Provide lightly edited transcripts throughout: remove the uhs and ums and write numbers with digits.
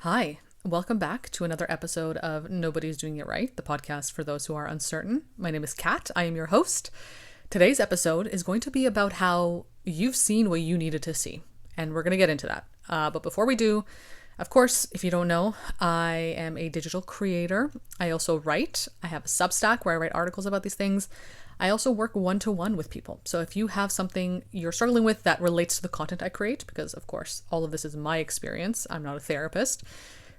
Hi, welcome back to another episode of Nobody's Doing It Right, the podcast for those who are uncertain. My name is Kat. I am your host. Today's episode is going to be about how you've seen what you needed to see, and we're going to get into that. But before we do, of course, if you don't know, I am a digital creator. I also write. I have a Substack where I write articles about these things. I also work one-to-one with people. So if you have something you're struggling with that relates to the content I create, because of course, all of this is my experience, I'm not a therapist.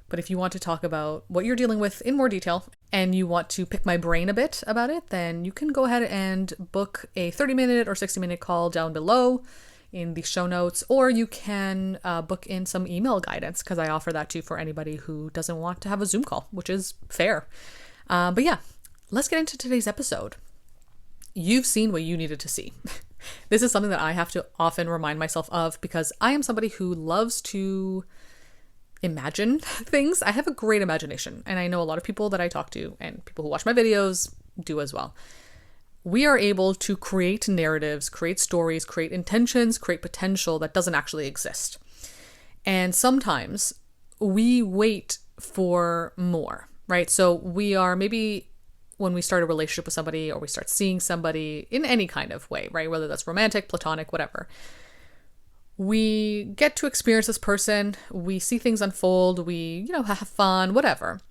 But if you want to talk about what you're dealing with in more detail and you want to pick my brain a bit about it, then you can go ahead and book a 30-minute or 60-minute call down below in the show notes, or you can book in some email guidance, because I offer that too for anybody who doesn't want to have a Zoom call, which is fair. But yeah, let's get into today's episode. You've seen what you needed to see. This is something that I have to often remind myself of because I am somebody who loves to imagine things. I have a great imagination, and I know a lot of people that I talk to and people who watch my videos do as well. We are able to create narratives, create stories, create intentions, create potential that doesn't actually exist. And sometimes we wait for more, right? So we are maybe when we start a relationship with somebody or we start seeing somebody in any kind of way, right? Whether that's romantic, platonic, whatever. We get to experience this person, we see things unfold, we, have fun, whatever.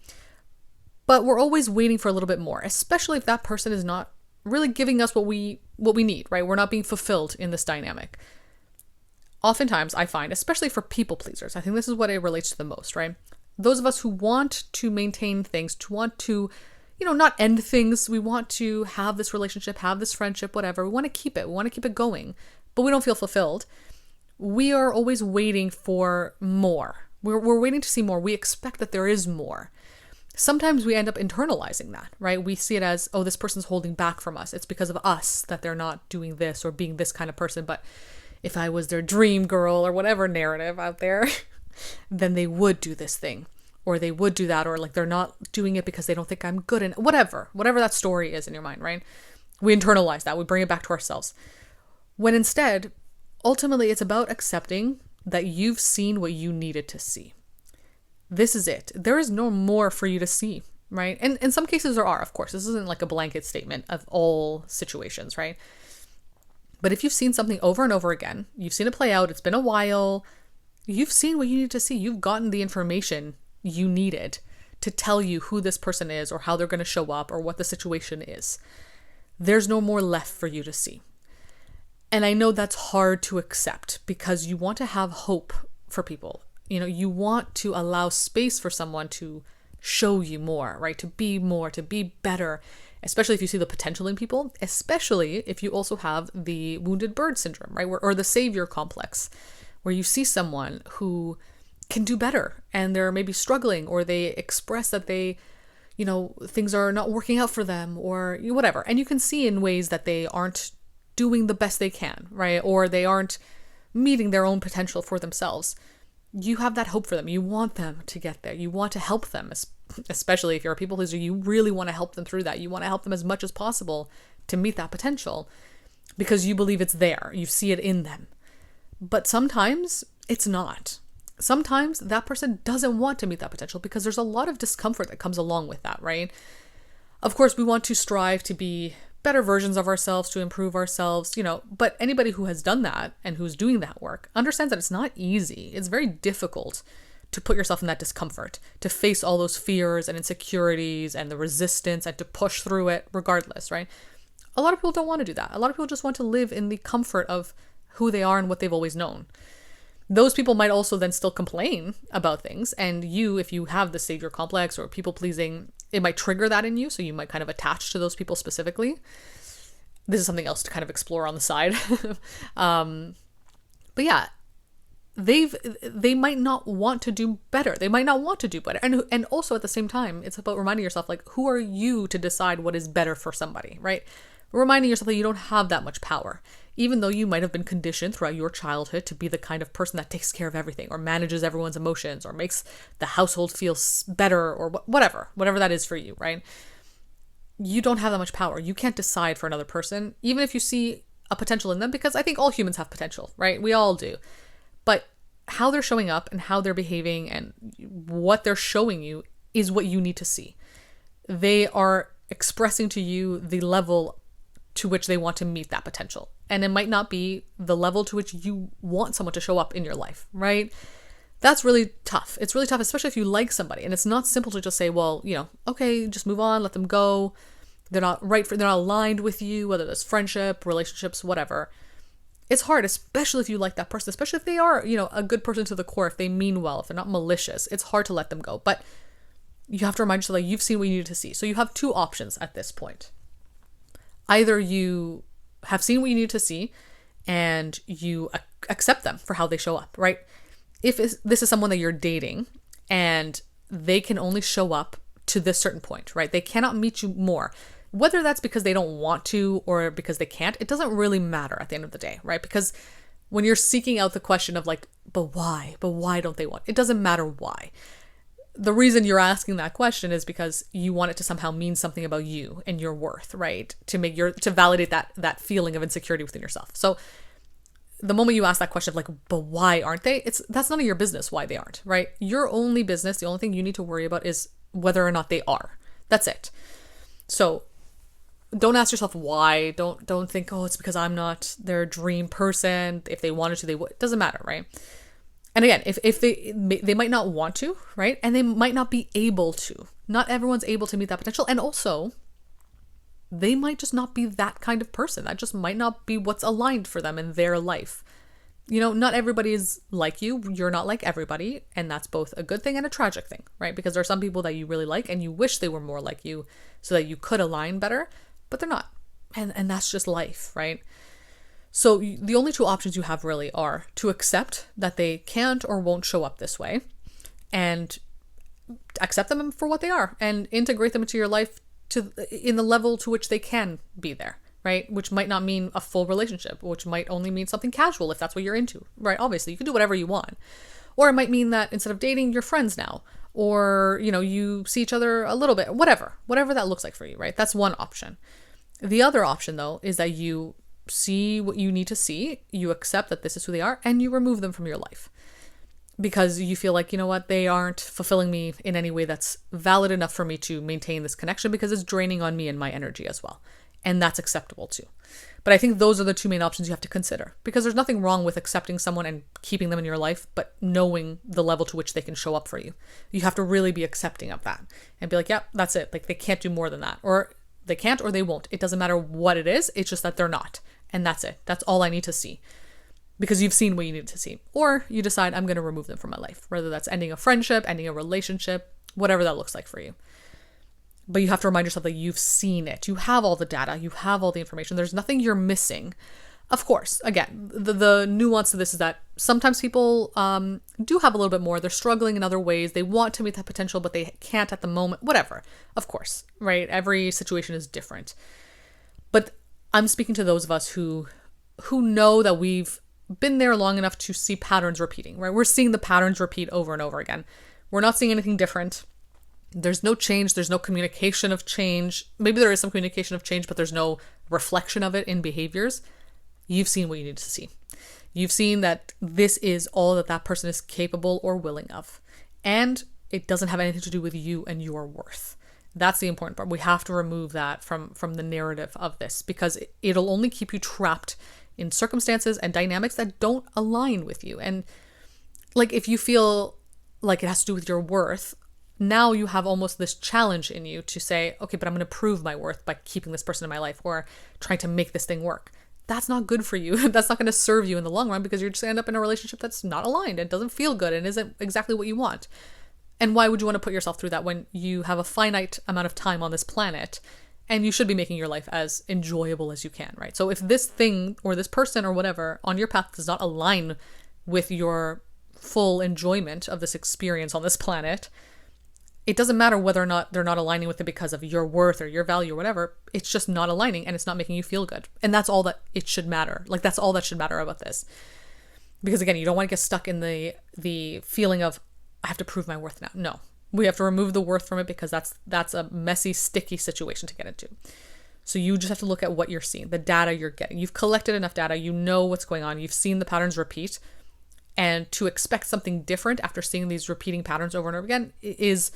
But we're always waiting for a little bit more, especially if that person is not really giving us what we need, right? We're not being fulfilled in this dynamic. Oftentimes I find, especially for people pleasers, I think this is what it relates to the most, right? Those of us who want to maintain things, to want to not end things. We want to have this relationship, have this friendship, whatever. We want to keep it. We want to keep it going, but we don't feel fulfilled. We are always waiting for more. We're waiting to see more. We expect that there is more. Sometimes we end up internalizing that, right? We see it as, oh, this person's holding back from us. It's because of us that they're not doing this or being this kind of person. But if I was their dream girl or whatever narrative out there, then they would do this thing. Or they would do that, or like they're not doing it because they don't think I'm good, and whatever that story is in your mind, right? We internalize that, we bring it back to ourselves. When instead, ultimately, it's about accepting that you've seen what you needed to see. This is it. There is no more for you to see, right? And in some cases there are, of course. This isn't like a blanket statement of all situations, right? But if you've seen something over and over again, you've seen it play out, it's been a while, you've seen what you need to see, you've gotten the information you needed to tell you who this person is or how they're going to show up or what the situation is. There's no more left for you to see. And I know that's hard to accept because you want to have hope for people. You want to allow space for someone to show you more, right? To be more, to be better, especially if you see the potential in people, especially if you also have the wounded bird syndrome, right? Or the savior complex, where you see someone who can do better and they're maybe struggling, or they express that they, things are not working out for them or whatever. And you can see in ways that they aren't doing the best they can, right? Or they aren't meeting their own potential for themselves. You have that hope for them. You want them to get there. You want to help them, especially if you're a people pleaser. You really want to help them through that. You want to help them as much as possible to meet that potential because you believe it's there. You see it in them. But sometimes it's not. Sometimes that person doesn't want to meet that potential because there's a lot of discomfort that comes along with that, right? Of course, we want to strive to be better versions of ourselves, to improve ourselves, but anybody who has done that and who's doing that work understands that it's not easy. It's very difficult to put yourself in that discomfort, to face all those fears and insecurities and the resistance and to push through it regardless, right? A lot of people don't want to do that. A lot of people just want to live in the comfort of who they are and what they've always known. Those people might also then still complain about things. And you, if you have the savior complex or people pleasing, it might trigger that in you. So you might kind of attach to those people specifically. This is something else to kind of explore on the side. But yeah, they might not want to do better. They might not want to do better. And also at the same time, it's about reminding yourself, like, who are you to decide what is better for somebody, right? Reminding yourself that you don't have that much power, even though you might have been conditioned throughout your childhood to be the kind of person that takes care of everything or manages everyone's emotions or makes the household feel better or whatever that is for you, right? You don't have that much power. You can't decide for another person, even if you see a potential in them, because I think all humans have potential, right? We all do. But how they're showing up and how they're behaving and what they're showing you is what you need to see. They are expressing to you the level to which they want to meet that potential. And it might not be the level to which you want someone to show up in your life, right? That's really tough. It's really tough, especially if you like somebody. And it's not simple to just say, well, okay, just move on, let them go. They're not they're not aligned with you, whether that's friendship, relationships, whatever. It's hard, especially if you like that person, especially if they are, a good person to the core, if they mean well, if they're not malicious. It's hard to let them go. But you have to remind yourself that you've seen what you needed to see. So you have two options at this point. Either you have seen what you need to see and you accept them for how they show up, right? If this is someone that you're dating and they can only show up to this certain point, right? They cannot meet you more. Whether that's because they don't want to or because they can't, it doesn't really matter at the end of the day, right? Because when you're seeking out the question of like, but why? But why don't they want? It doesn't matter why. The reason you're asking that question is because you want it to somehow mean something about you and your worth, right? To validate that feeling of insecurity within yourself. So the moment you ask that question of like, but why aren't they? That's none of your business why they aren't, right? Your only business, the only thing you need to worry about is whether or not they are. That's it. So don't ask yourself why. Don't think, oh, it's because I'm not their dream person. If they wanted to, they would. It doesn't matter, right? And again, if they might not want to, right? And they might not be able to. Not everyone's able to meet that potential. And also, they might just not be that kind of person. That just might not be what's aligned for them in their life. Not everybody is like you. You're not like everybody. And that's both a good thing and a tragic thing, right? Because there are some people that you really like and you wish they were more like you so that you could align better, but they're not. And that's just life, right? So the only two options you have really are to accept that they can't or won't show up this way and accept them for what they are and integrate them into your life in the level to which they can be there, right? Which might not mean a full relationship, which might only mean something casual if that's what you're into, right? Obviously, you can do whatever you want. Or it might mean that instead of dating, you're friends now. Or, you see each other a little bit, whatever that looks like for you, right? That's one option. The other option, though, is that you see what you need to see, you accept that this is who they are, and you remove them from your life. Because you feel like, they aren't fulfilling me in any way that's valid enough for me to maintain this connection because it's draining on me and my energy as well. And that's acceptable too. But I think those are the two main options you have to consider, because there's nothing wrong with accepting someone and keeping them in your life, but knowing the level to which they can show up for you. You have to really be accepting of that and be like, yeah, that's it. Like they can't do more than that, or they can't, or they won't. It doesn't matter what it is. It's just that they're not. And that's it. That's all I need to see. Because you've seen what you need to see. Or you decide I'm going to remove them from my life. Whether that's ending a friendship, ending a relationship, whatever that looks like for you. But you have to remind yourself that you've seen it. You have all the data. You have all the information. There's nothing you're missing. Of course, again, the nuance to this is that sometimes people do have a little bit more. They're struggling in other ways. They want to meet that potential, but they can't at the moment. Whatever. Of course, right? Every situation is different. But I'm speaking to those of us who know that we've been there long enough to see patterns repeating, right? We're seeing the patterns repeat over and over again. We're not seeing anything different. There's no change. There's no communication of change. Maybe there is some communication of change, but there's no reflection of it in behaviors. You've seen what you need to see. You've seen that this is all that person is capable or willing of. And it doesn't have anything to do with you and your worth. That's the important part. We have to remove that from the narrative of this, because it'll only keep you trapped in circumstances and dynamics that don't align with you. And like, if you feel like it has to do with your worth, now you have almost this challenge in you to say, okay, but I'm going to prove my worth by keeping this person in my life or trying to make this thing work. That's not good for you. That's not going to serve you in the long run, because you're just going to end up in a relationship that's not aligned and doesn't feel good and isn't exactly what you want. And why would you want to put yourself through that when you have a finite amount of time on this planet and you should be making your life as enjoyable as you can, right? So if this thing or this person or whatever on your path does not align with your full enjoyment of this experience on this planet, it doesn't matter whether or not they're not aligning with it because of your worth or your value or whatever. It's just not aligning and it's not making you feel good. And that's all that it should matter. Like, that's all that should matter about this. Because again, you don't want to get stuck in the feeling of, I have to prove my worth now. No, we have to remove the worth from it, because that's a messy, sticky situation to get into. So you just have to look at what you're seeing, the data you're getting. You've collected enough data. You know what's going on. You've seen the patterns repeat. And to expect something different after seeing these repeating patterns over and over again is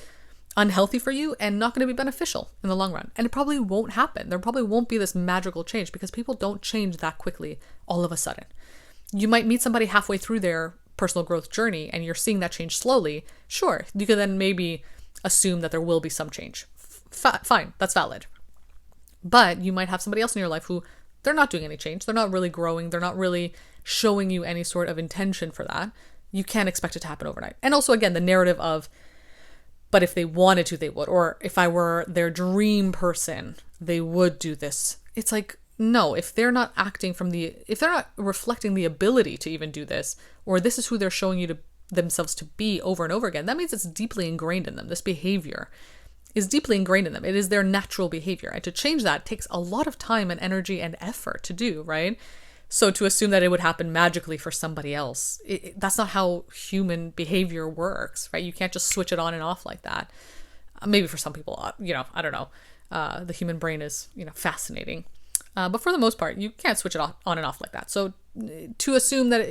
unhealthy for you and not going to be beneficial in the long run. And it probably won't happen. There probably won't be this magical change because people don't change that quickly all of a sudden. You might meet somebody halfway through their personal growth journey and you're seeing that change slowly. Sure, you can then maybe assume that there will be some change. Fine, that's valid. But you might have somebody else in your life who they're not doing any change. They're not really growing. They're not really showing you any sort of intention for that. You can't expect it to happen overnight. And also, again, the narrative of, but if they wanted to, they would. Or if I were their dream person, they would do this. It's like, no, if they're not if they're not reflecting the ability to even do this, or this is who they're showing you themselves to be over and over again, that means it's deeply ingrained in them. This behavior is deeply ingrained in them. It is their natural behavior. And to change that takes a lot of time and energy and effort to do, right? So to assume that it would happen magically for somebody else, that's not how human behavior works, right? You can't just switch it on and off like that. Maybe for some people, I don't know. The human brain is, fascinating. But for the most part, you can't switch it on and off like that. So to assume that,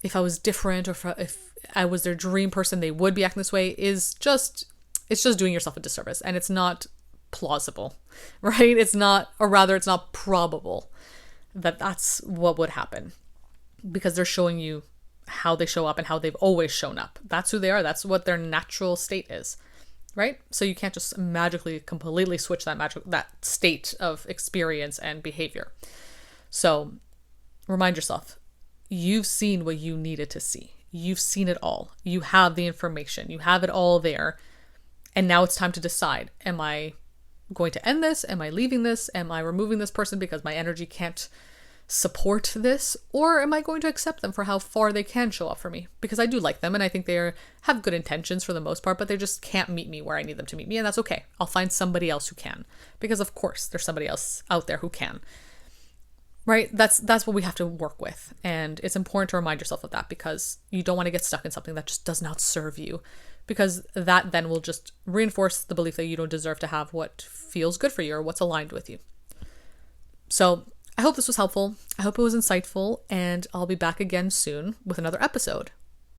if I was different or if I was their dream person, they would be acting this way it's just doing yourself a disservice. And it's not plausible, right? It's not probable that that's what would happen because they're showing you how they show up and how they've always shown up. That's who they are. That's what their natural state is, right? So you can't just magically completely switch that state of experience and behavior. So remind yourself, you've seen what you needed to see. You've seen it all. You have the information. You have it all there. And now it's time to decide, am I going to end this? Am I leaving this? Am I removing this person because my energy can't support this? Or am I going to accept them for how far they can show up for me? Because I do like them and I think they have good intentions for the most part, but they just can't meet me where I need them to meet me. And that's okay. I'll find somebody else who can. Because of course there's somebody else out there who can. Right? That's what we have to work with. And it's important to remind yourself of that because you don't want to get stuck in something that just does not serve you. Because that then will just reinforce the belief that you don't deserve to have what feels good for you or what's aligned with you. So I hope this was helpful. I hope it was insightful, and I'll be back again soon with another episode.